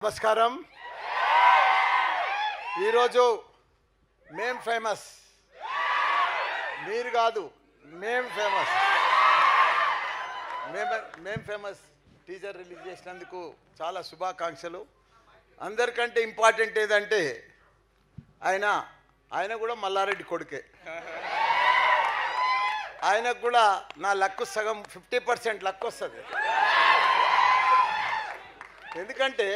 నమస్కారం. ఈరోజు మేం ఫేమస్, మీరు కాదు, మేం ఫేమస్. మేం ఫేమస్ టీజర్ రిలీజ్ చేసినందుకు చాలా శుభాకాంక్షలు. అందరికంటే ఇంపార్టెంట్ ఏదంటే ఆయన కూడా మల్లారెడ్డి కొడుకే. ఆయనకు కూడా నా లక్కు సగం 50% లక్కు వస్తుంది. ఎందుకంటే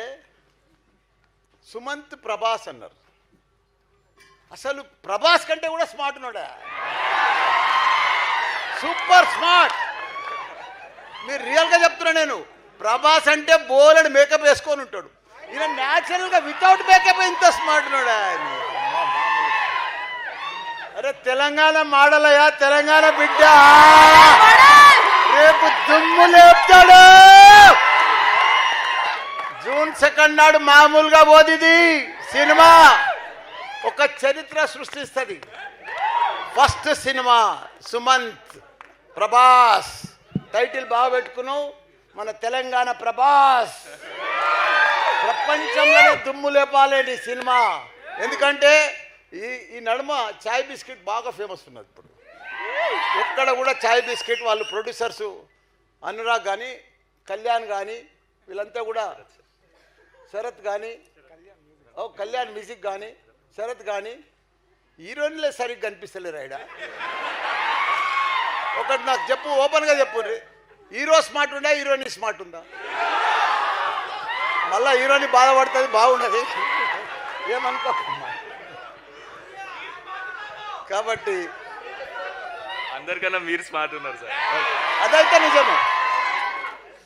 సుమంత్ ప్రభాస్ అన్నారు. అసలు ప్రభాస్ కంటే కూడా స్మార్ట్ ఉన్నాడా, సూపర్ స్మార్ట్. మీరు రియల్గా చెప్తున్నా, నేను ప్రభాస్ అంటే బోలెడు మేకప్ వేసుకొని ఉంటాడు. ఈయన న్యాచురల్గా వితౌట్ మేకప్ ఇంత స్మార్ట్ ఉన్నాడా. అరే తెలంగాణ మాడలయ్యా, తెలంగాణ బిడ్డ రేపు దుమ్ము లేపుతాడు. జూన్ 2 నాడు మామూలుగా పోదిది సినిమా, ఒక చరిత్ర సృష్టిస్తుంది. First cinema Sumanth Prabhas, title బాగా పెట్టుకున్నావు, మన తెలంగాణ ప్రభాస్. ప్రపంచంలోనే దుమ్ము లేపాలేని సినిమా. ఎందుకంటే ఈ నడుమ చాయ్ బిస్కెట్ బాగా ఫేమస్ ఉన్నది. ఇప్పుడు ఎక్కడ కూడా చాయ్ బిస్కెట్ వాళ్ళు ప్రొడ్యూసర్సు అనురాగ్ కానీ, కళ్యాణ్ కానీ, వీళ్ళంతా కూడా, శరత్ కానీ, కళ్యాణ్ మ్యూజిక్ కానీ, శరత్ కానీ, హీరోయిన్లే సరిగ్గా కనిపిస్తలేరు. ఆయన ఒకటి నాకు చెప్పు, ఓపెన్గా చెప్పు, హీరో స్మార్ట్ ఉందా, హీరోయిన్ స్మార్ట్ ఉందా? మళ్ళీ హీరోయిన్ బాధపడుతుంది, బాగున్నది, ఏమనుకోకమ్మా. కాబట్టి అందరికన్నా మీరు స్మార్ట్ ఉన్నారు సార్. అదైతే నిజమే.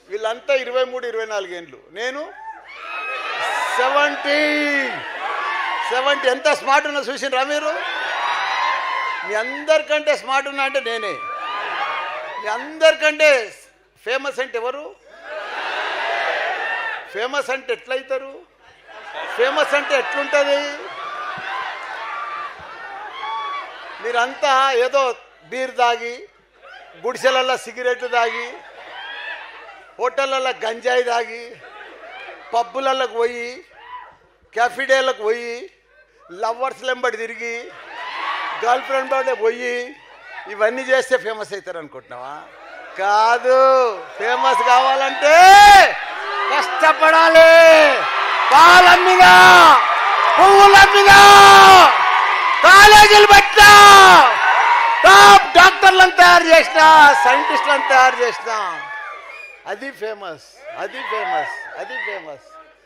వీళ్ళంతా 23-24 ఏండ్లు, నేను 70. ఎంత స్మార్ట్ ఉన్నా చూసినరా మీరు? మీ అందరికంటే స్మార్ట్ ఉన్నా అంటే నేనే. మీ అందరికంటే ఫేమస్ అంటే ఎవరు? ఫేమస్ అంటే ఎట్లయితారు? ఫేమస్ అంటే ఎట్లుంటుంది? మీరంతా ఏదో బీర్ తాగి, గుడిసెలల్లో సిగరెట్లు తాగి, హోటళ్ళల్లో గంజాయి తాగి, పబ్బులకు పోయి, క్యాఫిడేలకు పోయి, లవర్స్ వెంబడి తిరిగి, గర్ల్ ఫ్రెండ్ బర్త్డే పోయి, ఇవన్నీ చేస్తే ఫేమస్ అవుతారు అనుకుంటున్నావా? కాదు. ఫేమస్ కావాలంటే కష్టపడాలి. పాలమ్మిగా, పువ్వులమ్మిగా, కాలేజీలు పెట్టా, టాప్ డాక్టర్లను తయారు చేసిన, సైంటిస్టులను తయారు చేసిన. అది ఫేమస్, అది ఫేమస్, అది ఫేమస్.